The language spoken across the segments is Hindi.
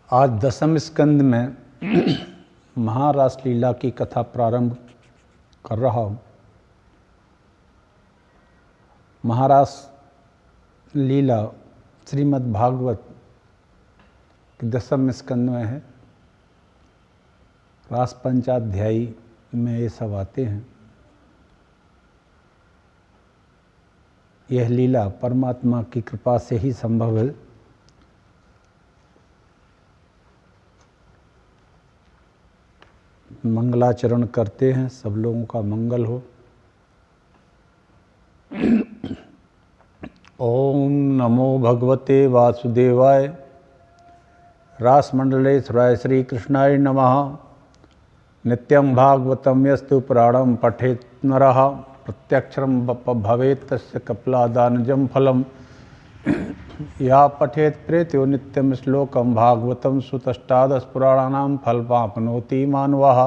आज दशम स्कंद में महारास लीला की कथा प्रारंभ कर रहा हूँ। महारास लीला श्रीमद् भागवत के दशम स्कंद में है। रास पंचाध्यायी में ये सब आते हैं। यह लीला परमात्मा की कृपा से ही संभव है। मंगलाचरण करते हैं, सब लोगों का मंगल हो। ओम नमो भगवते वासुदेवाय। रास मंडलेश्वराय श्री कृष्णाय नमः। नित्यं भागवतं यस्तु पुराणं पठेत् नरः प्रत्यक्षरं भवेत् तस्य कपिलादानजं फलम्। या पठेत् प्रेत्यो नित्यं श्लोकं भागवतं सुतष्टादश पुराणानां फलमाप्नोति मानवः।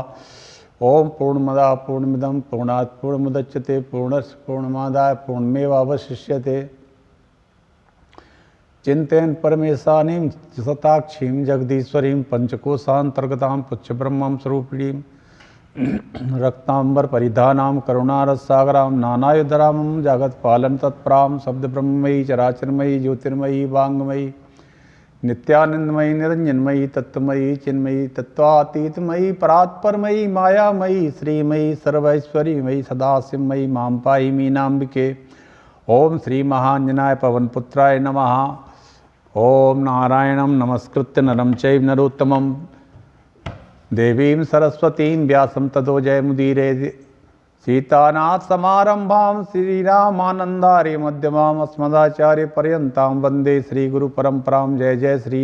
ओम पूर्णमदः पूर्णमिदं पूर्णात् पूर्णमुदच्यते पूर्णस्य पूर्णमादाय पूर्णमेवावशिष्यते। चिन्तयन् परमेशानीं सताक्षीं जगदीश्वरीं पंचकोशान्तर्गतां पुच्छब्रह्मं स्वरूपिणीं रक्तांबर परिधानां करुणारससागरां नानायुधरामं जगत्पालं तत्परां शब्दब्रह्ममयी चराचरमयी ज्योतिर्मयी वाङ्मयी नित्यानंदमयी निरंजनमयी तत्त्वमयी चिन्मयी तत्त्वातीतमयी परात्परमयी मायामयी श्रीमयी सर्वैश्वर्यमयी सदाशिवमयी मां पाहि मीनाम्बिके। ओम श्री महांजनाय पवनपुत्राय नमः। ओम नारायणं नमस्कृत्य नरं चैव नरोत्तमं देवीं सरस्वतीं व्यासं ततो जयमुदीरे। सीतानाथ समारंभां श्रीरामानंदार्य मध्यमाम् अस्मदाचार्यपर्यन्तां वन्दे श्रीगुरुपरम्परां। जय जय श्री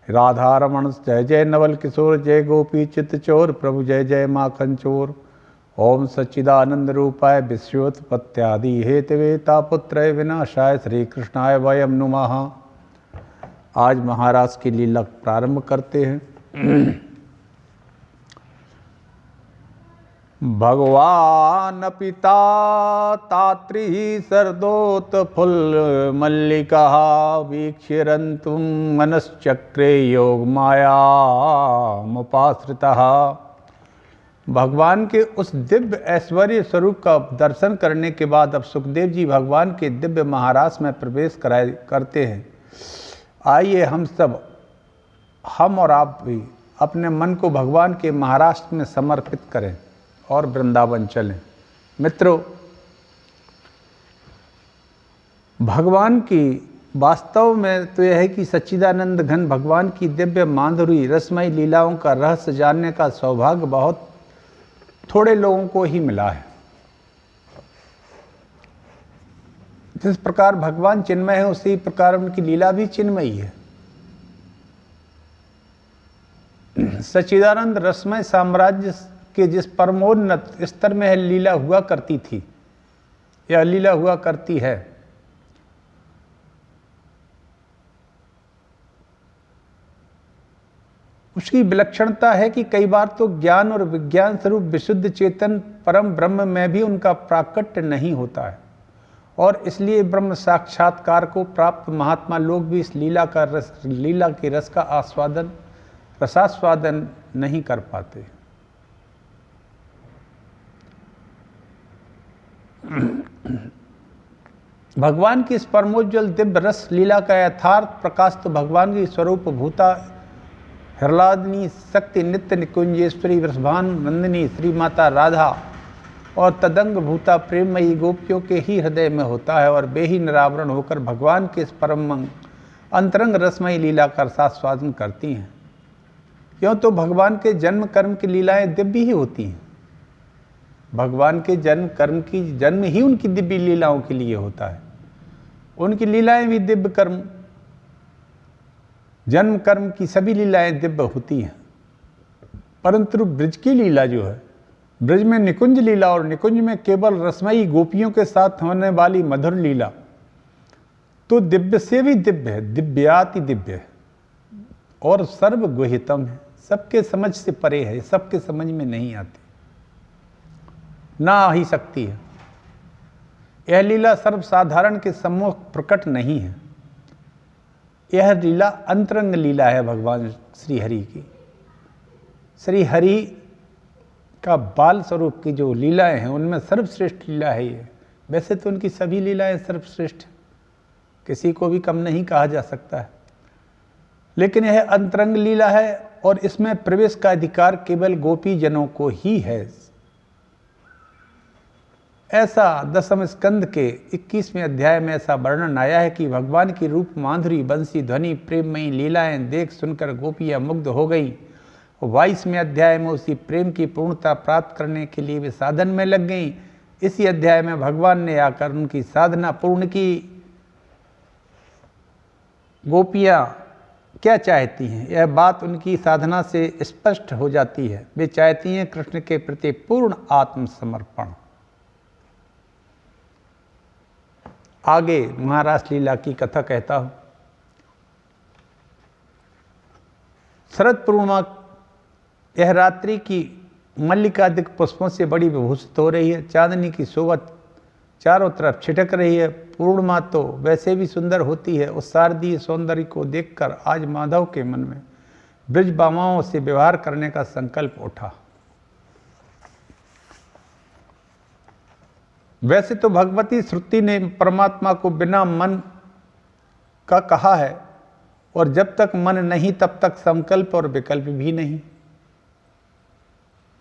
राधारमण, जय जय नवल किशोर, जय गोपी चित्तचोर, प्रभु जय जय माखन चोर। ओम सच्चिदानंद रूपाय विश्वोत्पत्त्यादि हेतवे तापत्रय विनाशाय श्री कृष्णाय वयं नुमः। आज महाराज की लीला प्रारंभ करते हैं। भगवान पिता तात्री शरदोत फुल मल्लिका वीक्षरन्तुं मनश्चक्रे योग माया मुपाश्रितः। भगवान के उस दिव्य ऐश्वर्य स्वरूप का दर्शन करने के बाद अब सुखदेव जी भगवान के दिव्य महारास में प्रवेश करते हैं। आइए हम और आप भी अपने मन को भगवान के महारास में समर्पित करें और वृंदावन चलें। मित्रों, भगवान की वास्तव में तो यह है कि सच्चिदानंद घन भगवान की दिव्य माधुरी रसमयी लीलाओं का रहस्य जानने का सौभाग्य बहुत थोड़े लोगों को ही मिला है। जिस प्रकार भगवान चिन्मय है उसी प्रकार उनकी लीला भी चिन्मयी है। सच्चिदानंद रसमय साम्राज्य के जिस परमोन्नत स्तर में लीला हुआ करती थी या लीला हुआ करती है, उसकी विलक्षणता है कि कई बार तो ज्ञान और विज्ञान स्वरूप विशुद्ध चेतन परम ब्रह्म में भी उनका प्राकट्य नहीं होता है, और इसलिए ब्रह्म साक्षात्कार को प्राप्त महात्मा लोग भी इस लीला के रस का रसास्वादन नहीं कर पाते। भगवान की इस परमोज्वल दिव्य रस लीला का यथार्थ प्रकाश तो भगवान की स्वरूप भूता हृलादिनी शक्ति नित्य निकुंजेश्वरी वृषभान नंदिनी श्री माता राधा और तदंग भूता प्रेममयी गोपियों के ही हृदय में होता है, और वे ही निरावरण होकर भगवान के इस परम अंतरंग रसमयी लीला का रसास्वादन करती हैं। क्यों तो भगवान के जन्म कर्म की लीलाएं दिव्य ही होती हैं। भगवान के जन्म ही उनकी दिव्य लीलाओं के लिए होता है। उनकी लीलाएं भी दिव्य कर्म, जन्म कर्म की सभी लीलाएं दिव्य होती हैं। परंतु ब्रज की लीला जो है, ब्रज में निकुंज लीला और निकुंज में केवल रसमयी गोपियों के साथ होने वाली मधुर लीला तो दिव्य से भी दिव्य है, दिव्याति दिव्य है और सर्वगुह्यतम है। सबके समझ से परे है, सबके समझ में नहीं आती, ना आ ही सकती है। यह लीला सर्वसाधारण के सम्मुख प्रकट नहीं है। यह लीला अंतरंग लीला है भगवान श्री हरि की। श्री हरि का बाल स्वरूप की जो लीलाएं हैं उनमें सर्वश्रेष्ठ लीला है ये। वैसे तो उनकी सभी लीलाएं सर्वश्रेष्ठ, किसी को भी कम नहीं कहा जा सकता है, लेकिन यह अंतरंग लीला है और इसमें प्रवेश का अधिकार केवल गोपी जनों को ही है। ऐसा दसम स्कंद के 21वें अध्याय में ऐसा वर्णन आया है कि भगवान की रूप माधुरी, बंसी ध्वनि, प्रेममयी लीलाएं देख सुनकर गोपियां मुग्ध हो गई। 22वें अध्याय में उसी प्रेम की पूर्णता प्राप्त करने के लिए वे साधन में लग गईं। इसी अध्याय में भगवान ने आकर उनकी साधना पूर्ण की। गोपियां क्या चाहती हैं, यह बात उनकी साधना से स्पष्ट हो जाती है। वे चाहती हैं कृष्ण के प्रति पूर्ण आत्मसमर्पण। आगे महारास लीला की कथा कहता हूं। शरद पूर्णिमा यह रात्रि की मल्लिकादिक पुष्पों से बड़ी विभूषित हो रही है। चांदनी की शोभा चारों तरफ छिटक रही है। पूर्णिमा तो वैसे भी सुंदर होती है। उस शारदीय सौंदर्य को देखकर आज माधव के मन में ब्रज बामाओं से व्यवहार करने का संकल्प उठा। वैसे तो भगवती श्रुति ने परमात्मा को बिना मन का कहा है, और जब तक मन नहीं तब तक संकल्प और विकल्प भी नहीं।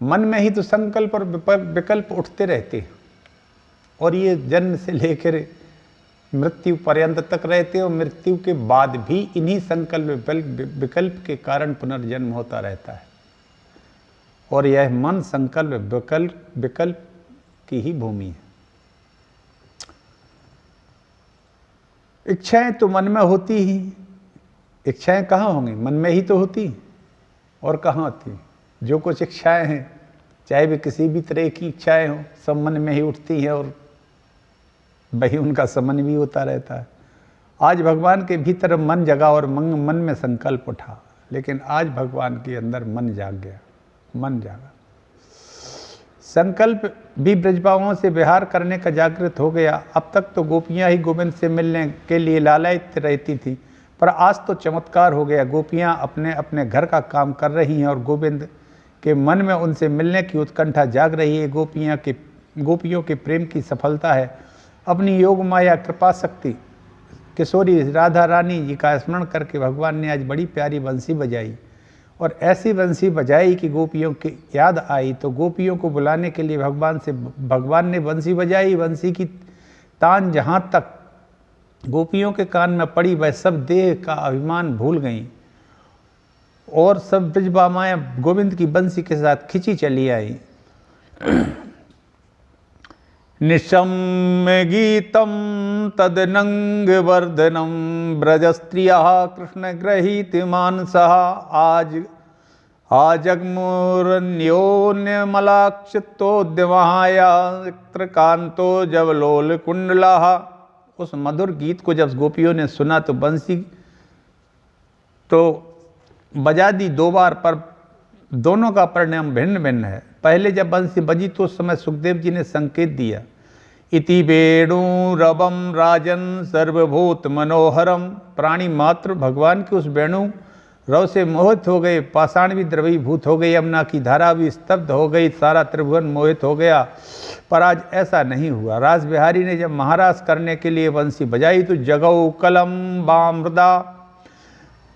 मन में ही तो संकल्प और विकल्प उठते रहते हैं, और ये जन्म से लेकर मृत्यु पर्यंत तक रहते, और मृत्यु के बाद भी इन्हीं संकल्प विकल्प के कारण पुनर्जन्म होता रहता है। और यह मन संकल्प विकल्प की ही भूमि है। इच्छाएं तो मन में होती ही, इच्छाएं कहाँ होंगी, मन में ही तो होती, और कहाँ होती। जो कुछ इच्छाएं हैं, चाहे भी किसी भी तरह की इच्छाएं हो, सब मन में ही उठती हैं, और वही उनका समन भी होता रहता है। आज भगवान के भीतर मन जगा और मन में संकल्प उठा, लेकिन आज भगवान के अंदर मन जाग गया, मन जागा। संकल्प भी ब्रजबाओं से विहार करने का जागृत हो गया। अब तक तो गोपियां ही गोविंद से मिलने के लिए लालायित रहती थी, पर आज तो चमत्कार हो गया। गोपियां अपने अपने घर का काम कर रही हैं और गोविंद के मन में उनसे मिलने की उत्कंठा जाग रही है। गोपियों के प्रेम की सफलता है। अपनी योग माया कृपा शक्ति किशोरी राधा रानी जी का स्मरण करके भगवान ने आज बड़ी प्यारी बंसी बजाई, और ऐसी बंसी बजाई कि गोपियों की याद आई। तो गोपियों को बुलाने के लिए भगवान ने बंसी बजाई। बंसी की तान जहाँ तक गोपियों के कान में पड़ी, वह सब देह का अभिमान भूल गईं, और सब ब्रजबामाएं गोविंद की बंसी के साथ खिंची चली आई। निशम्य गीतम तदनंग वर्धनम ब्रजस्त्रिया कृष्ण ग्रहीत मानसः आजग्मुरन्योन्यमलाक्षितोद्यमाया कांतो जवलोल कुंडलाः। उस मधुर गीत को जब गोपियों ने सुना तो बंसी तो बजा दी 2 बार, पर दोनों का परिणाम भिन्न भिन्न है। पहले जब बंसी बजी तो उस समय सुखदेव जी ने संकेत दिया, इति वेणु रवम राजन सर्वभूत मनोहरम। प्राणी मात्र भगवान के उस वेणु रव से मोहित हो गए। पाषाण भी द्रवीभूत हो गई, यमुना की धारा भी स्तब्ध हो गई, सारा त्रिभुवन मोहित हो गया। पर आज ऐसा नहीं हुआ। रास बिहारी ने जब महारास करने के लिए बंसी बजाई तो जगौ कलम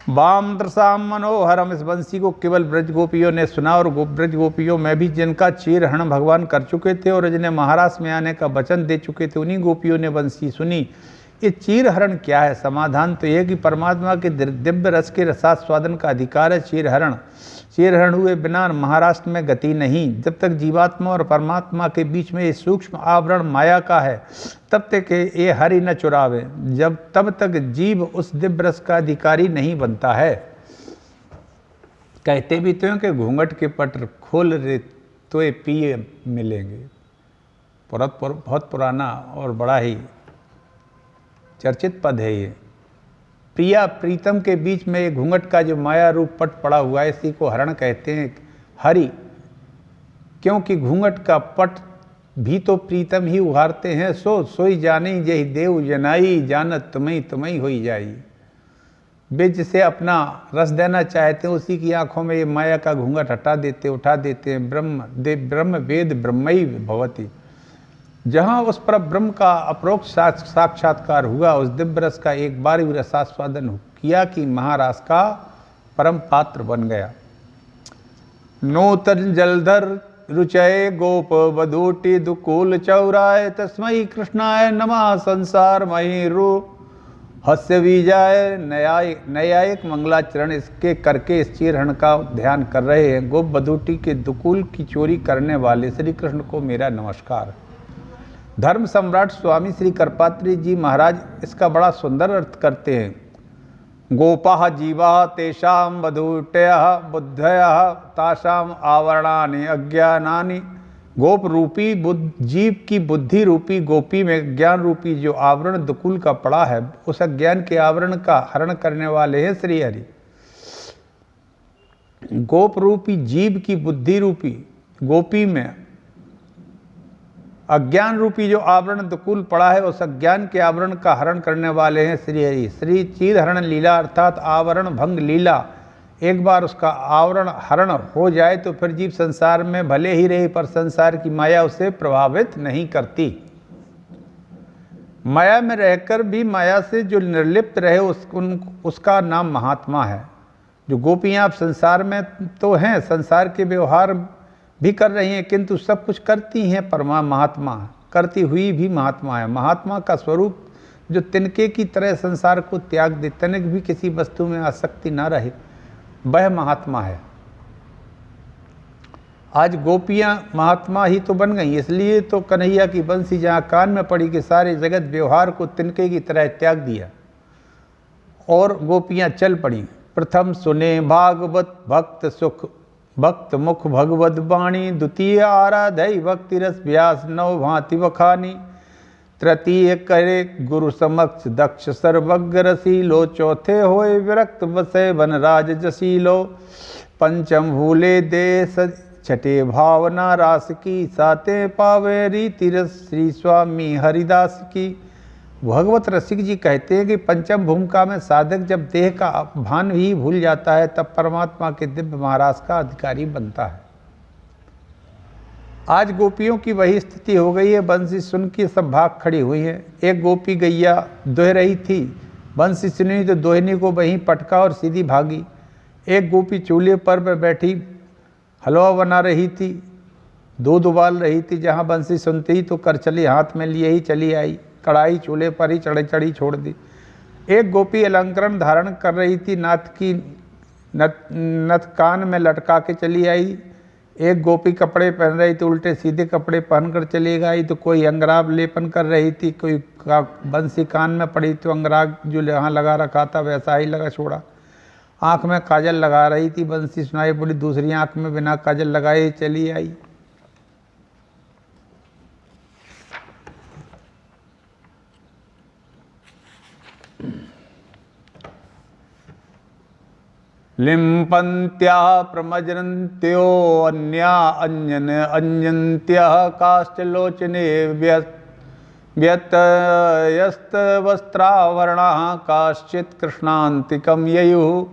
वाम दृशाम मनोहरम। इस बंसी को केवल ब्रज गोपियों ने सुना, और ब्रज गोपियों में भी जिनका चीरहरण भगवान कर चुके थे और जिन्हें महारास में आने का वचन दे चुके थे, उन्हीं गोपियों ने बंसी सुनी। ये चीरहरण क्या है? समाधान तो यह कि परमात्मा के दिव्य रस के रसास्वादन का अधिकार है चीरहरण। चीरहरण हुए बिना महाराष्ट्र में गति नहीं। जब तक जीवात्मा और परमात्मा के बीच में ये सूक्ष्म आवरण माया का है, तब तक ये हरि न चुरावे, तब तक जीव उस दिव्य रस का अधिकारी नहीं बनता है। कहते भी तो हैं कि घूंघट के पट खोल रे तो ये पिए मिलेंगे। बहुत पुराना और बड़ा ही चर्चित पद है ये। प्रिया प्रीतम के बीच में एक घूंघट का जो माया रूप पट पड़ा हुआ है, इसी को हरण कहते हैं हरि। क्योंकि घूंघट का पट भी तो प्रीतम ही उघारते हैं। सोई जानी जही देव जनाई, जानत तुम्हें होई जाई। वे जिसे अपना रस देना चाहते हैं उसी की आंखों में ये माया का घूंघट हटा देते उठा देते हैं। ब्रह्म वेद ब्रह्मई भवति। जहाँ उस पर ब्रह्म का अपरोक्ष साक्षात्कार हुआ, उस दिव्य रस का एक बार भी रसास्वादन किया कि महारास का परम पात्र बन गया। नूतन जलधर रुचय गोप बधूटी दुकूल चौराय तस्मय कृष्णाय नमः संसार मही रू हस्य बीजाय। न्यायिक मंगलाचरण इसके करके इस चीरहरण का ध्यान कर रहे हैं। गोप बधूटी के दुकूल की चोरी करने वाले श्री कृष्ण को मेरा नमस्कार। धर्म सम्राट स्वामी श्री करपात्री जी महाराज इसका बड़ा सुंदर अर्थ करते हैं। गोपाः जीवाः तेषां बधूटयः बुद्धयः तासाम आवरणानि अज्ञानानि। गोप रूपी जीव की बुद्धि रूपी गोपी में ज्ञान रूपी जो आवरण दुकुल का पड़ा है, उस अज्ञान के आवरण का हरण करने वाले हैं श्री हरि। गोप रूपी जीव की बुद्धि रूपी गोपी में अज्ञान रूपी जो आवरण दुकुल पड़ा है, उस अज्ञान के आवरण का हरण करने वाले हैं श्री हरि। श्री चीद हरण लीला अर्थात आवरण भंग लीला, एक बार उसका आवरण हरण हो जाए तो फिर जीव संसार में भले ही रहे पर संसार की माया उसे प्रभावित नहीं करती। माया में रहकर भी माया से जो निर्लिप्त रहे उसका नाम महात्मा है। जो गोपियाँ अब संसार में तो हैं, संसार के व्यवहार भी कर रही हैं, किंतु सब कुछ करती हैं महात्मा, करती हुई भी महात्मा है। महात्मा का स्वरूप जो तिनके की तरह संसार को त्याग दे, तनिक भी किसी वस्तु में आसक्ति ना रहे, वह महात्मा है। आज गोपियां महात्मा ही तो बन गई, इसलिए तो कन्हैया की बंसी जहाँ कान में पड़ी कि सारे जगत व्यवहार को तिनके की तरह त्याग दिया और गोपियां चल पड़ी। प्रथम सुने भागवत भक्त सुख भक्त मुख भगवत वाणी। द्वितीय आराधय भक्ति रस व्यास नव भांति बखानी। तृतीय करे गुरु समक्ष दक्ष सर्वज्ञ रसीलो। चौथे होए विरक्त बसे वनराज जसीलो। पंचम भूले देश छठे भावना रास की। साते पावे रीति रस श्री स्वामी हरिदास की। भगवत रसिक जी कहते हैं कि पंचम भूमिका में साधक जब देह का भान ही भूल जाता है तब परमात्मा के दिव्य महाराज का अधिकारी बनता है। आज गोपियों की वही स्थिति हो गई है। बंसी सुन के सब भाग खड़ी हुई है। एक गोपी गैया दोह रही थी, बंसी सुनी तो दोहिनी को वहीं पटका और सीधी भागी। एक गोपी चूल्हे पर बैठी हलवा बना रही थी, दूध उबाल रही थी, जहाँ बंसी सुनती ही तो करचली हाथ में लिए ही चली आई, कढ़ाई चूल्हे पर ही चढ़ी छोड़ दी। एक गोपी अलंकरण धारण कर रही थी, नथ कान में लटका के चली आई। एक गोपी कपड़े पहन रही थी, उल्टे सीधे कपड़े पहनकर चली गई। तो कोई अंगराग लेपन कर रही थी, कोई बंसी कान में पड़ी तो अंगराग जो यहाँ लगा रखा था वैसा ही लगा छोड़ा। आँख में काजल लगा रही थी, बंसी सुनाई पड़ी, दूसरी आँख में बिना काजल लगाए चली आई। लिम्पन्त्याः प्रमज्जन्त्यो अन्या अन्यन्त्याः काश्चलोचने व्यत्यस्तवस्त्रावरणाः काश्चित् कृष्णान्तिकं ययुः।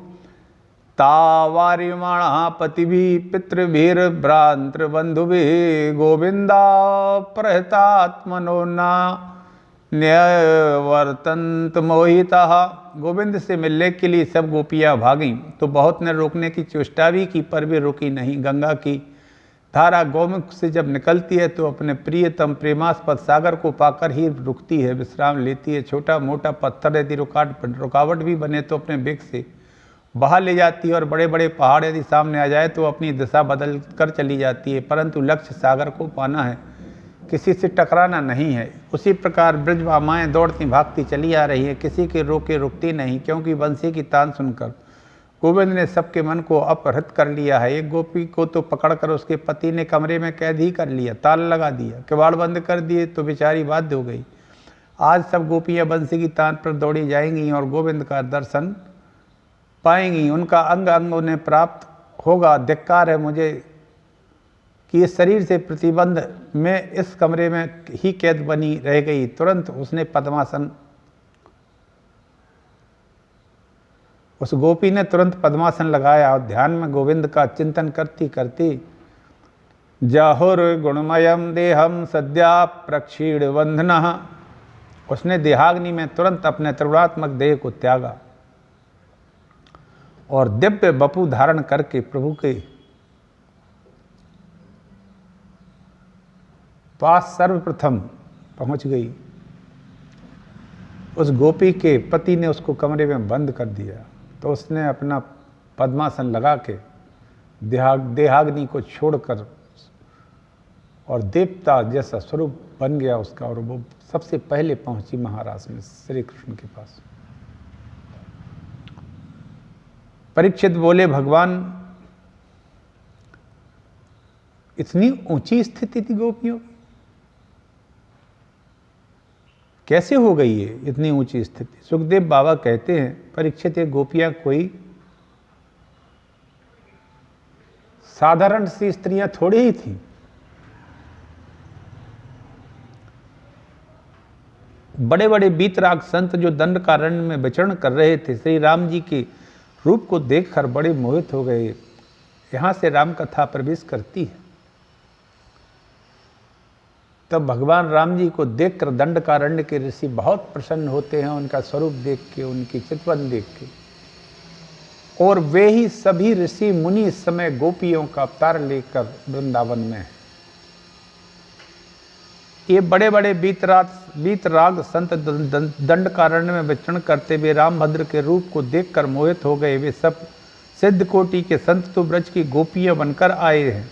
तावार्यमाणः पतिभिः पितृभिर्भ्रातृबन्धुभिः गोविन्दापहृतात्मनो न्यवर्तन्त मोहिताः। गोविंद से मिलने के लिए सब गोपियाँ भागीं तो बहुत ने रोकने की चेष्टा भी की पर भी रुकी नहीं। गंगा की धारा गौमुख से जब निकलती है तो अपने प्रियतम प्रेमास्पद सागर को पाकर ही रुकती है, विश्राम लेती है। छोटा मोटा पत्थर यदि रुकावट भी बने तो अपने वेग से बाहर ले जाती है और बड़े बड़े पहाड़ यदि सामने आ जाए तो अपनी दिशा बदल कर चली जाती है। परंतु लक्ष्य सागर को पाना है, किसी से टकराना नहीं है। उसी प्रकार ब्रजभामाएँ दौड़ती भागती चली आ रही है, किसी के रोके रुकती नहीं, क्योंकि बंसी की तान सुनकर गोविंद ने सबके मन को अपहृत कर लिया है। एक गोपी को तो पकड़कर उसके पति ने कमरे में कैद ही कर लिया, ताला लगा दिया, किवाड़ बंद कर दिए तो बेचारी बाध्य हो गई। आज सब गोपियाँ बंसी की तान पर दौड़ी जाएंगी और गोविंद का दर्शन पाएंगी, उनका अंग अंग उन्हें प्राप्त होगा। धिक्कार है मुझे कि इस शरीर से प्रतिबंध में इस कमरे में ही कैद बनी रह गई। तुरंत उसने पद्मासन उस गोपी ने तुरंत पद्मासन लगाया और ध्यान में गोविंद का चिंतन करती करती जाहुर गुणमयम देहम सद्या प्रक्षीण वंदन, उसने देहाग्नि में तुरंत अपने त्रिगुणात्मक देह को त्यागा और दिव्य बपु धारण करके प्रभु के पास सर्वप्रथम पहुंच गई। उस गोपी के पति ने उसको कमरे में बंद कर दिया तो उसने अपना पद्मासन लगा के देहाग्नि को छोड़कर और देवता जैसा स्वरूप बन गया उसका, और वो सबसे पहले पहुंची महाराज में श्री कृष्ण के पास। परीक्षित बोले, भगवान इतनी ऊंची स्थिति थी गोपियों की, कैसे हो गई है इतनी ऊंची स्थिति? सुखदेव बाबा कहते हैं, परीक्षित ये गोपियां कोई साधारण सी स्त्रियां थोड़ी ही थीं। बड़े बड़े बीतराग संत जो दंडकारण्य में विचरण कर रहे थे, श्री राम जी के रूप को देखकर बड़े मोहित हो गए। यहां से राम कथा प्रवेश करती है। तब भगवान राम जी को देखकर दंडकारण्य के ऋषि बहुत प्रसन्न होते हैं, उनका स्वरूप देख के, उनकी चितवन देख के। और वे ही सभी ऋषि मुनि इस समय गोपियों का अवतार लेकर वृंदावन में हैं। ये बड़े बड़े बीतराग संत दंडकारण्य में विचरण करते हुए रामभद्र के रूप को देखकर मोहित हो गए। वे सब सिद्ध कोटि के संत तो ब्रज की गोपियां बनकर आए हैं।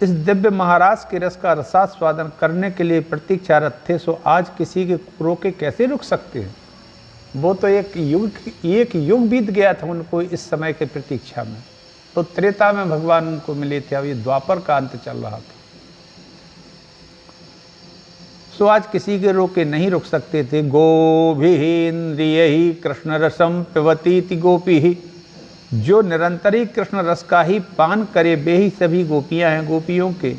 इस दिव्य महाराज के रस का रसास्वादन करने के लिए प्रतीक्षारत थे, सो आज किसी के रोके कैसे रुक सकते हैं? वो तो एक युग बीत गया था उनको इस समय के प्रतीक्षा में। तो त्रेता में भगवान उनको मिले थे, अब ये द्वापर का अंत चल रहा था। सो आज किसी के रोके नहीं रुक सकते थे। गोभिन्द्रिय ही कृष्ण रसम पिबती गोपी ही, जो निरंतर ही कृष्ण रस का ही पान करे वे ही सभी गोपियां हैं। गोपियों के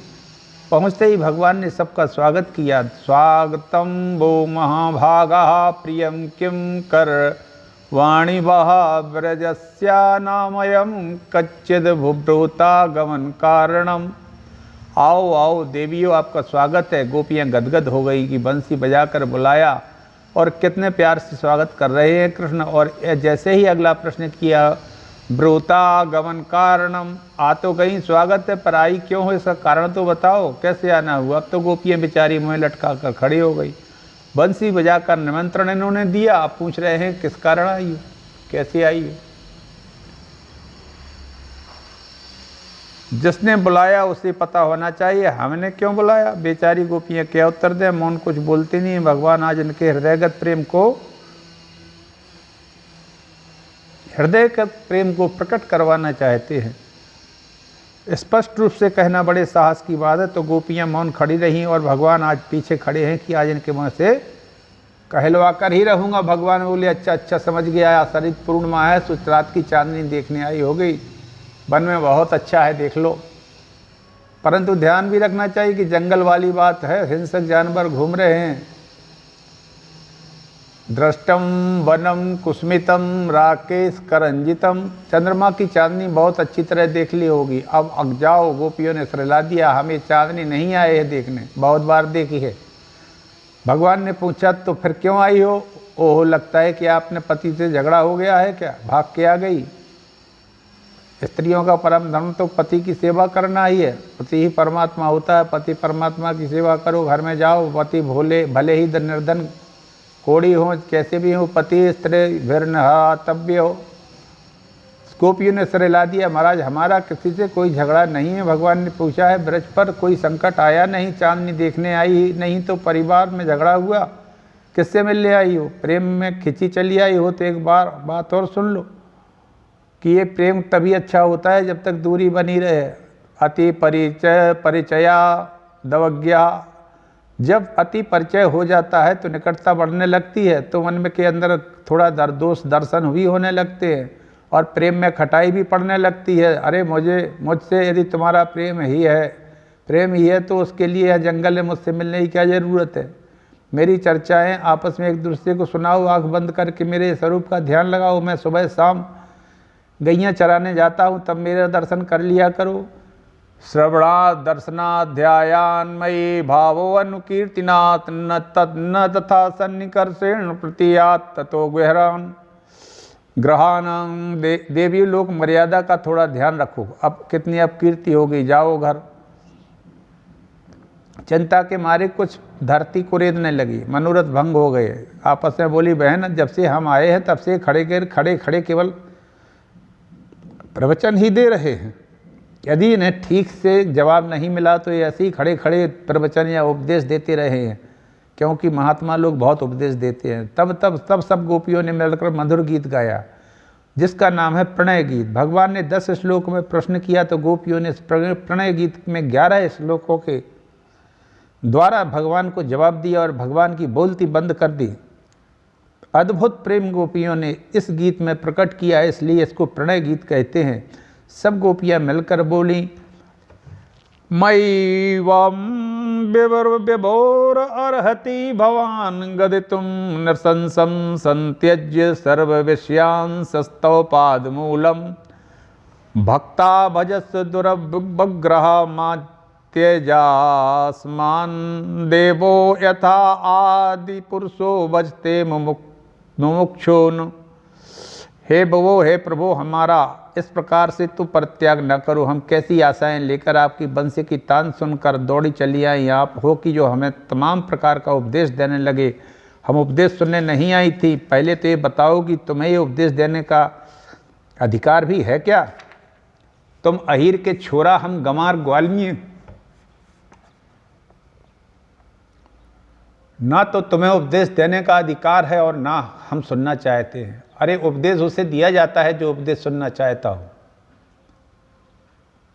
पहुंचते ही भगवान ने सबका स्वागत किया। स्वागतम वो महाभागा प्रियम किम कर वाणी बहा ब्रजस्या नामयम कच्चिद भुभ्रोता गमन कारणम। आओ आओ देवियों, आपका स्वागत है। गोपियां गदगद हो गई कि बंसी बजाकर बुलाया और कितने प्यार से स्वागत कर रहे हैं कृष्ण। और जैसे ही अगला प्रश्न किया, ब्रोता गमन कारणम, आ तो गई, स्वागत है, पर आई क्यों हो, इसका कारण तो बताओ, कैसे आना हुआ? अब तो गोपियां बेचारी मुँह लटका कर खड़ी हो गई। बंसी बजाकर निमंत्रण इन्होंने दिया, आप पूछ रहे हैं किस कारण आई हो, कैसे आई हो? जिसने बुलाया उसे पता होना चाहिए, हमने क्यों बुलाया? बेचारी गोपियां क्या उत्तर दें? मौन कुछ बोलती नहीं। भगवान आज इनके हृदयगत प्रेम को प्रकट करवाना चाहते हैं। स्पष्ट रूप से कहना बड़े साहस की बात है। तो गोपियां मौन खड़ी रहीं और भगवान आज पीछे खड़े हैं कि आज इनके मुँह से कहलवा कर ही रहूँगा। भगवान बोले, अच्छा अच्छा, समझ गया, शरद पूर्णिमा है, सो रात की चांदनी देखने आई हो गई, वन में बहुत अच्छा है, देख लो। परंतु ध्यान भी रखना चाहिए कि जंगल वाली बात है, हिंसक जानवर घूम रहे हैं। दृष्टम वनम कुस्मितम राकेश करंजितम, चंद्रमा की चांदनी बहुत अच्छी तरह देख ली होगी। अब जाओ, गोपियों ने सरिला दिया, हमें चांदनी नहीं आए है देखने, बहुत बार देखी है। भगवान ने पूछा, तो फिर क्यों आई हो? ओह, लगता है कि आपने पति से झगड़ा हो गया है क्या, भाग के आ गई? स्त्रियों का परम धर्म तो पति की सेवा करना ही है। पति ही परमात्मा होता है, पति परमात्मा की सेवा करो। घर में जाओ, पति भले ही निर्धन कोड़ी हो, कैसे भी हो, पति स्त्री तब्य हो। गोपियों ने सिर हिला दिया, महाराज हमारा किसी से कोई झगड़ा नहीं है। भगवान ने पूछा है, ब्रज पर कोई संकट आया नहीं, चांदनी देखने आई नहीं तो परिवार में झगड़ा हुआ, किससे मिलने आई हो? प्रेम में खिंची चली आई हो तो एक बार बात और सुन लो कि ये प्रेम तभी अच्छा होता है जब तक दूरी बनी रहे। अति परिचया दवज्ञा, जब अति परिचय हो जाता है तो निकटता बढ़ने लगती है, तो मन में के अंदर थोड़ा दोष दर्शन भी होने लगते हैं और प्रेम में खटाई भी पड़ने लगती है। अरे मुझसे यदि तुम्हारा प्रेम ही है तो उसके लिए जंगल में मुझसे मिलने की क्या ज़रूरत है? मेरी चर्चाएं आपस में एक दूसरे को सुनाओ, आँख बंद करके मेरे स्वरूप का ध्यान लगाओ। मैं सुबह शाम गैयाँ चराने जाता हूँ तब मेरा दर्शन कर लिया करो। श्रवणा दर्शनाध्यायान मयि भावो अनुकीर्तिनात् न तथा सन्निकर्षेण प्रतीयात् ततो गहरान ग्रहाणां देवी लोक मर्यादा का थोड़ा ध्यान रखो। अब कितनी अपकीर्ति हो गई, जाओ घर। चिंता के मारे कुछ धरती कुरेदने लगी, मनोरथ भंग हो गए। आपस में बोली, बहन जब से हम आए हैं तब से खड़े खड़े केवल प्रवचन ही दे रहे हैं। यदि इन्हें ठीक से जवाब नहीं मिला तो ये ऐसे ही खड़े खड़े प्रवचन या उपदेश देते रहे हैं, क्योंकि महात्मा लोग बहुत उपदेश देते हैं। तब सब गोपियों ने मिलकर मधुर गीत गाया जिसका नाम है प्रणय गीत। भगवान ने 10 श्लोक में प्रश्न किया तो गोपियों ने प्रणय गीत में 11 श्लोकों के द्वारा भगवान को जवाब दिया और भगवान की बोलती बंद कर दी। अद्भुत प्रेम गोपियों ने इस गीत में प्रकट किया, इसलिए इसको प्रणय गीत कहते हैं। सब गोपियां मिलकर बोली, मयि वम विभोर अर्हति भवान गदितुम नृशंसं संत्यज्य सर्व विषयान् सस्तव पादमूलम भक्ता भजस दुरवग्रह त्यजास्मान देवो यथा आदि पुरुषो भजते मुमुक्षुन्। हे प्रभु हमारा इस प्रकार से तो परित्याग न करो। हम कैसी आशाएं लेकर आपकी बंसी की तान सुनकर दौड़ी चली आई। आप हो कि जो हमें तमाम प्रकार का उपदेश देने लगे। हम उपदेश सुनने नहीं आई थी। पहले तो ये बताओ कि तुम्हें ये उपदेश देने का अधिकार भी है क्या? तुम अहीर के छोरा, हम गंवार ग्वालिनी, ना तो तुम्हें उपदेश देने का अधिकार है और ना हम सुनना चाहते हैं। अरे उपदेश उसे दिया जाता है जो उपदेश सुनना चाहता हो।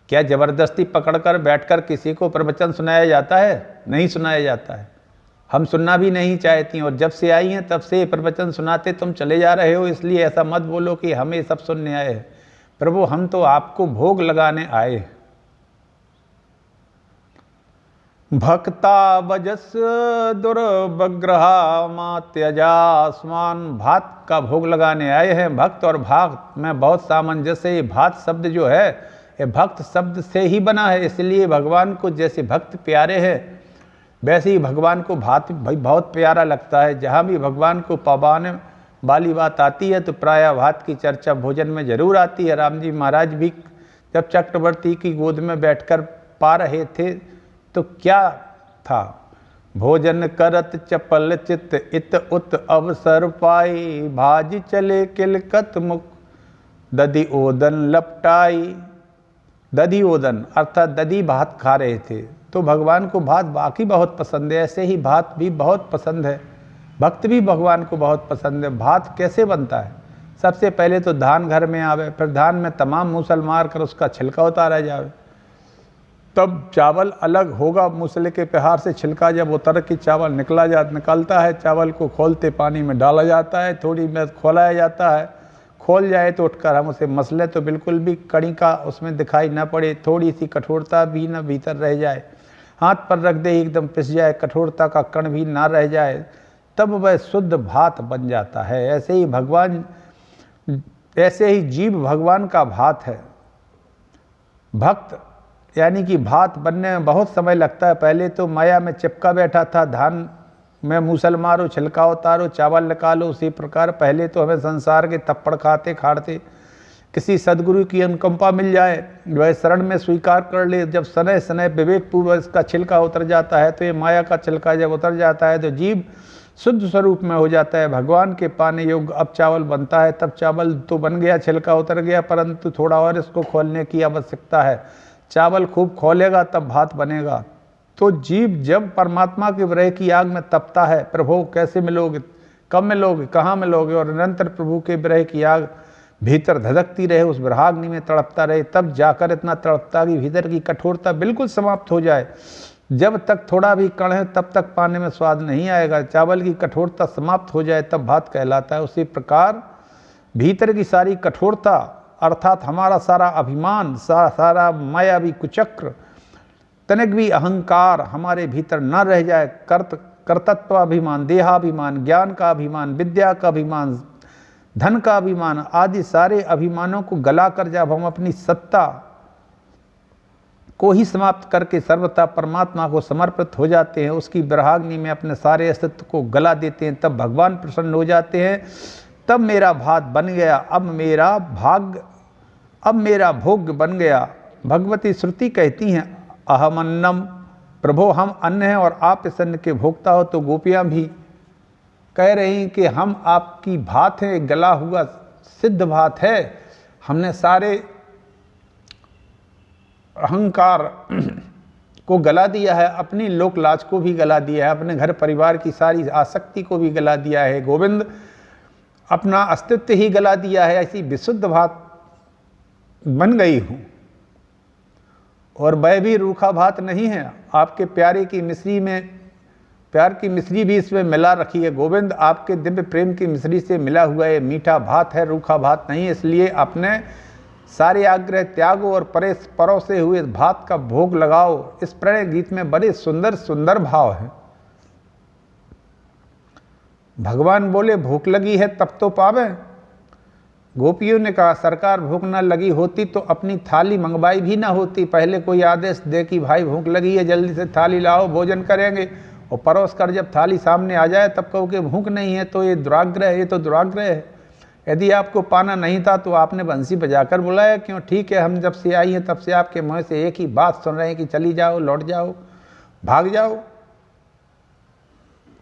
क्या जबरदस्ती पकड़कर बैठकर किसी को प्रवचन सुनाया जाता है? नहीं सुनाया जाता है। हम सुनना भी नहीं चाहती और जब से आई हैं तब से प्रवचन सुनाते तुम चले जा रहे हो। इसलिए ऐसा मत बोलो कि हमें सब सुनने आए हैं। प्रभु हम तो आपको भोग लगाने आए हैं। भक्ता भजस दुर्वग्रहा मा त्यजास्मान। भात का भोग लगाने आए हैं। भक्त और भाग में बहुत सामंजस्य है। ये भात शब्द जो है ये भक्त शब्द से ही बना है। इसलिए भगवान को जैसे भक्त प्यारे हैं वैसे ही भगवान को भात भाई बहुत प्यारा लगता है। जहाँ भी भगवान को पवाने वाली बात आती है तो प्रायः भात की चर्चा भोजन में जरूर आती है। राम जी महाराज भी जब चक्रवर्ती की गोद में बैठकर पा रहे थे तो क्या था? भोजन करत चपल चित इत उत अवसर पाई भाजी चले किलकत मुख दधी ओदन लपटाई। दधी ओदन अर्थात दधी भात खा रहे थे तो भगवान को भात बाकी बहुत पसंद है। ऐसे ही भात भी बहुत पसंद है। भक्त भी भगवान को बहुत पसंद है। भात कैसे बनता है? सबसे पहले तो धान घर में आवे, फिर धान में तमाम मूसल मार कर उसका छिलका उतारा जावे, तब चावल अलग होगा। मूसले के प्रहार से छिलका जब उतर के चावल निकलता है, चावल को खोलते पानी में डाला जाता है, थोड़ी में खोलाया जाता है। खोल जाए तो उठकर हम उसे मसले तो बिल्कुल भी कड़ी का उसमें दिखाई ना पड़े, थोड़ी सी कठोरता भी ना भीतर रह जाए, हाथ पर रख दे एकदम पिस जाए, कठोरता का कण भी ना रह जाए, तब वह शुद्ध भात बन जाता है। ऐसे ही जीव भगवान का भात है। भक्त यानी कि भात बनने में बहुत समय लगता है। पहले तो माया में चिपका बैठा था, धान में मूसल मारो, छिलका उतारो, चावल निकालो। उसी प्रकार पहले तो हमें संसार के थप्पड़ खाते खाते किसी सदगुरु की अनुकंपा मिल जाए, वह शरण में स्वीकार कर ले। जब सनय सनय विवेक पूर्वक इसका छिलका उतर जाता है तो ये माया का छिलका जब उतर जाता है तो जीव शुद्ध स्वरूप में हो जाता है, भगवान के पाने योग्य। अब चावल बनता है, तब चावल तो बन गया, छिलका उतर गया, परंतु थोड़ा और इसको खोलने की आवश्यकता है। चावल खूब खोलेगा तब भात बनेगा। तो जीव जब परमात्मा के विरह की आग में तपता है, प्रभु कैसे मिलोगे, कब मिलोगे, कहाँ मिलोगे, और निरंतर प्रभु के विरह की आग भीतर धधकती रहे, उस विराग्नि में तड़पता रहे, तब जाकर इतना तड़पता कि भीतर की कठोरता बिल्कुल समाप्त हो जाए। जब तक थोड़ा भी कण है तब तक पाने में स्वाद नहीं आएगा। चावल की कठोरता समाप्त हो जाए तब भात कहलाता है। उसी प्रकार भीतर की सारी कठोरता अर्थात हमारा सारा अभिमान, सारा मायावी कुचक्र, तनिक भी अहंकार हमारे भीतर न रह जाए। कर्तत्व अभिमान, देहाभिमान, ज्ञान का अभिमान, विद्या का अभिमान, धन का अभिमान आदि सारे अभिमानों को गलाकर जब हम अपनी सत्ता को ही समाप्त करके सर्वथा परमात्मा को समर्पित हो जाते हैं, उसकी विरहाग्नि में अपने सारे अस्तित्व को गला देते हैं, तब भगवान प्रसन्न हो जाते हैं। तब मेरा भात बन गया, अब मेरा भोग बन गया। भगवती श्रुति कहती हैं अहम अन्नम, प्रभो हम अन्न हैं और आप इस अन्न के भोक्ता हो। तो गोपियाँ भी कह रही हैं कि हम आपकी भात हैं, गला हुआ सिद्ध भात है। हमने सारे अहंकार को गला दिया है, अपनी लोक लाज को भी गला दिया है, अपने घर परिवार की सारी आसक्ति को भी गला दिया है। गोविंद अपना अस्तित्व ही गला दिया है। ऐसी विशुद्ध भात बन गई हूँ और वह भी रूखा भात नहीं है। आपके प्यारे की मिश्री में प्यार की मिश्री भी इसमें मिला रखी है। गोविंद आपके दिव्य प्रेम की मिश्री से मिला हुआ ये मीठा भात है, रूखा भात नहीं। इसलिए अपने सारे आग्रह त्यागो और परोसे हुए भात का भोग लगाओ। इस प्रणय गीत में बड़े सुंदर सुंदर भाव हैं। भगवान बोले भूख लगी है तब तो पावे। गोपियों ने कहा सरकार भूख ना लगी होती तो अपनी थाली मंगवाई भी ना होती। पहले कोई आदेश दे कि भाई भूख लगी है, जल्दी से थाली लाओ, भोजन करेंगे, और परोस कर जब थाली सामने आ जाए तब कहो कि भूख नहीं है, तो ये दुराग्रह है, ये तो दुराग्रह है। यदि आपको पाना नहीं था तो आपने बंसी बजाकर बुलाया क्यों? ठीक है, हम जब से आई हैं तब से आपके मुँह से एक ही बात सुन रहे हैं कि चली जाओ, लौट जाओ, भाग जाओ।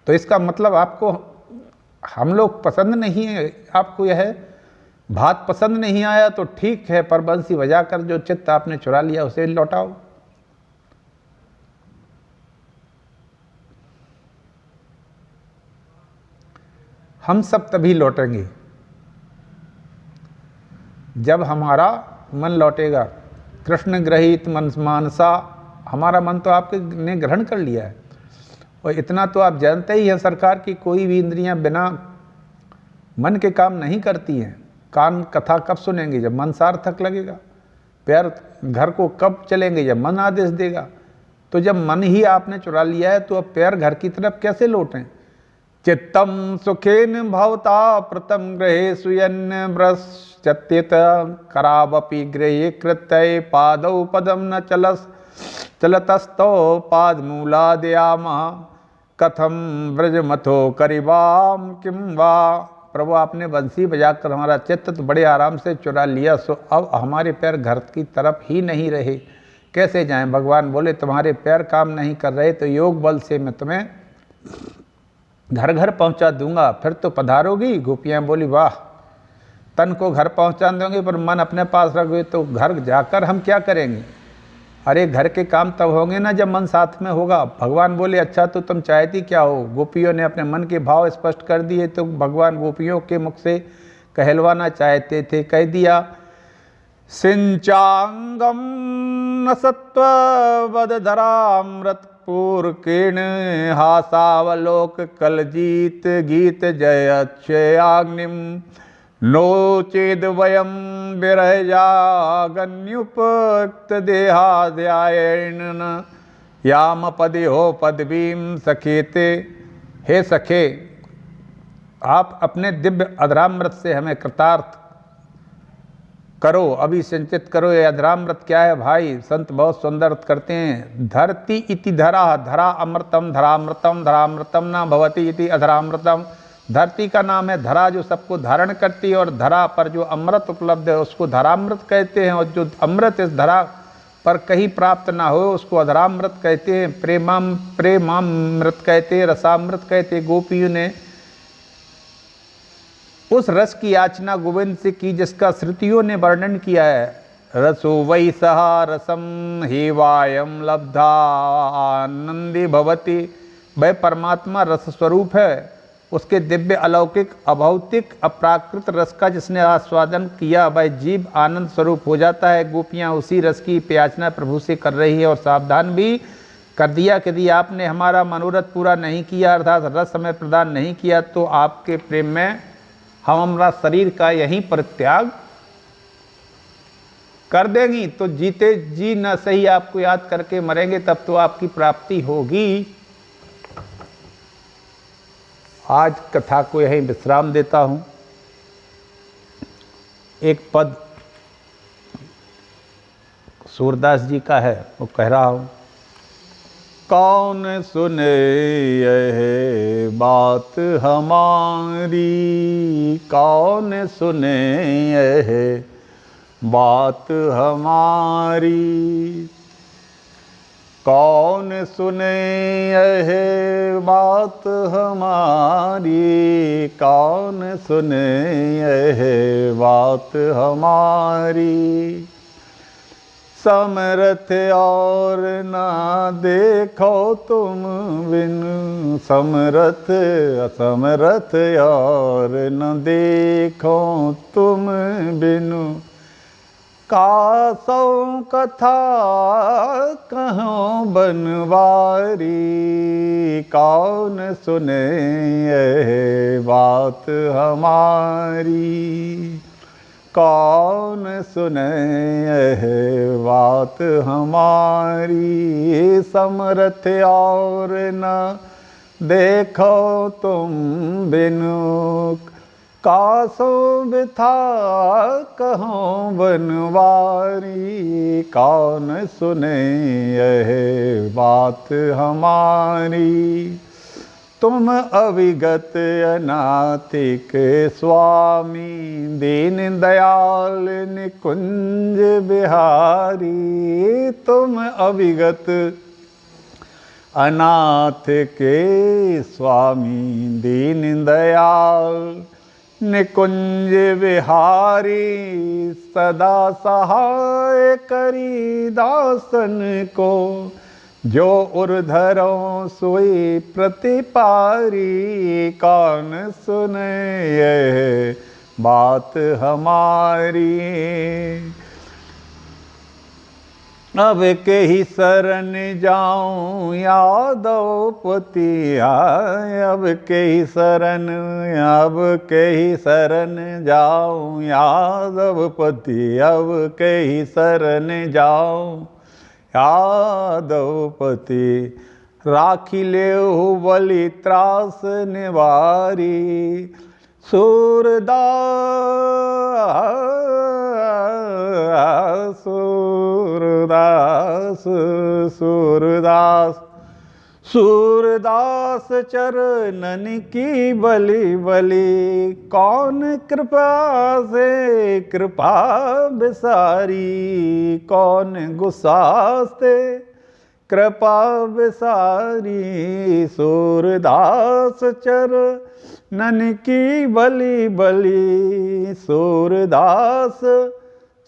तो इसका मतलब आपको हम लोग पसंद नहीं है, आपको यह भात पसंद नहीं आया तो ठीक है, पर बंसी बजाकर जो चित्त आपने चुरा लिया उसे लौटाओ। हम सब तभी लौटेंगे जब हमारा मन लौटेगा। कृष्ण ग्रहित मन मानसा, हमारा मन तो आपके ने ग्रहण कर लिया है। और इतना तो आप जानते ही हैं सरकार की कोई भी इंद्रियां बिना मन के काम नहीं करती हैं। कान कथा कब सुनेंगे? जब मन सार्थक लगेगा। पैर घर को कब चलेंगे? जब मन आदेश देगा। तो जब मन ही आपने चुरा लिया है तो अब पैर घर की तरफ कैसे लौटें? चित्तम सुखेन भवता प्रथम ग्रहे सुयन्न व्रश्चत्यत करावपि गृहे कृत्य पादौ पदम न चलतस्तो पादमूलादयाम कथम व्रजमथो करिवाम किम वा। प्रभु आपने बंसी बजाकर हमारा चित्त तो बड़े आराम से चुरा लिया, सो अब हमारे पैर घर की तरफ ही नहीं रहे, कैसे जाएं? भगवान बोले तुम्हारे पैर काम नहीं कर रहे तो योग बल से मैं तुम्हें घर घर पहुंचा दूंगा, फिर तो पधारोगी। गोपियाँ बोली वाह, तन को घर पहुंचा दोगे पर मन अपने पास रखोगे तो घर जाकर हम क्या करेंगे? अरे घर के काम तब होंगे ना जब मन साथ में होगा। भगवान बोले अच्छा तो तुम चाहती क्या हो? गोपियों ने अपने मन के भाव स्पष्ट कर दिए तो भगवान गोपियों के मुख से कहलवाना चाहते थे। कह दिया सिंचांगम न सत्वधरामृत पूर्केण हासावलोक कलजीत गीत जयक्षयाग्निम नो चेद वयम विरहजागन्युपक्त देहाध्यायन याम पदे हो पदवीम सखेते। हे सखे, आप अपने दिव्य अधरामृत से हमें कृतार्थ करो, अभी संचित करो। ये अधरामृत क्या है भाई? संत बहुत सुंदर करते हैं। धरती इति धरा, धरा अमृतम धरामृतम, धरामृतम न भवति इति अधरामृतम। धरती का नाम है धरा जो सबको धारण करती है, और धरा पर जो अमृत उपलब्ध है उसको धरामृत कहते हैं, और जो अमृत इस धरा पर कहीं प्राप्त ना हो उसको अधरामृत कहते हैं। प्रेमामृत कहते हैं, रसामृत कहते हैं। गोपियों ने उस रस की याचना गोविंद से की जिसका श्रुतियों ने वर्णन किया है। रसो वै सहा रसम हेवायम लब्धा आनंदी भवति। वह परमात्मा रस स्वरूप है, उसके दिव्य अलौकिक अभौतिक अप्राकृत रस का जिसने आस्वादन किया वह जीव आनंद स्वरूप हो जाता है। गोपियाँ उसी रस की याचना प्रभु से कर रही है और सावधान भी कर दिया कि यदि आपने हमारा मनोरथ पूरा नहीं किया अर्थात रस हमें प्रदान नहीं किया तो आपके प्रेम में हम हमारा शरीर का यहीं परित्याग कर देंगी। तो जीते जी न सही आपको याद करके मरेंगे तब तो आपकी प्राप्ति होगी। आज कथा को यहीं विश्राम देता हूँ। एक पद सूरदास जी का है, वो कह रहा हूँ। कौन सुने यह बात हमारी, कौन सुने यह बात हमारी, कौन सुने यह बात हमारी, कौन सुने यह बात हमारी। समरथ और ना देखो तुम बिन, समरथ असमरथ और न देखो तुम बिनु। कासौ कथा कहो बनवारी, कौन सुने यह बात हमारी, कौन सुने यह बात हमारी। समरथ और न देखो तुम बिनु, कासो बिथा कहो बनवारी, कौन सुने यह बात हमारी। तुम अविगत अनाथिक स्वामी, दीन दयाल निकुंज बिहारी। तुम अविगत अनाथ के स्वामी, दीन दयाल निकुंज बिहारी। सदा सहाय करी दासन को, जो उर्धरों सोई प्रतिपारी। कौन सुने यह बात हमारी। अब के ही शरण जाऊं यादवपति आए, अब के ही शरण, अब के ही शरण जाऊं यादवपति, अब के ही शरण जाऊं यादवपति। राखी ले बलि त्रास निवारी, सूरदास सूरदास सूरदास सूरदास चरणन की बलि बलि। कौन कृपा से कृपा बिसारी, कौन गुस्सासे कृपा बिसारी। सूरदास चरणन की बलि बलि, सूरदास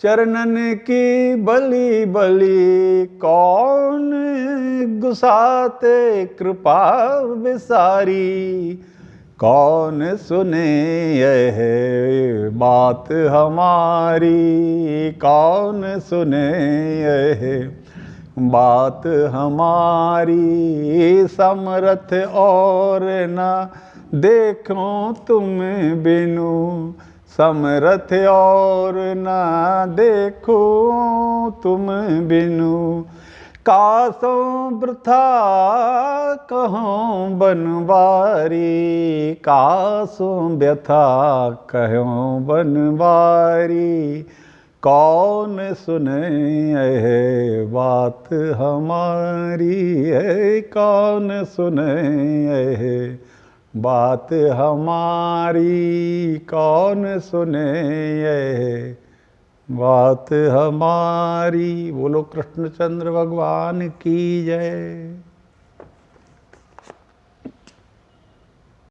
चरणन की बलि बलि। कौन गुसाते कृपा बिसारी, कौन सुने यह बात हमारी, कौन सुने यह बात हमारी। समरथ और न देखो तुम बिनु, समरथ और न देखो तुम बिनु। कासो वृथा कहो बनवारी, कासो व्यथा कहो बनवारी। कौन सुने यह बात हमारी, कौन सुने यह बात हमारी, कौन सुने यह बात हमारी। बोलो कृष्णचंद्र भगवान की जय।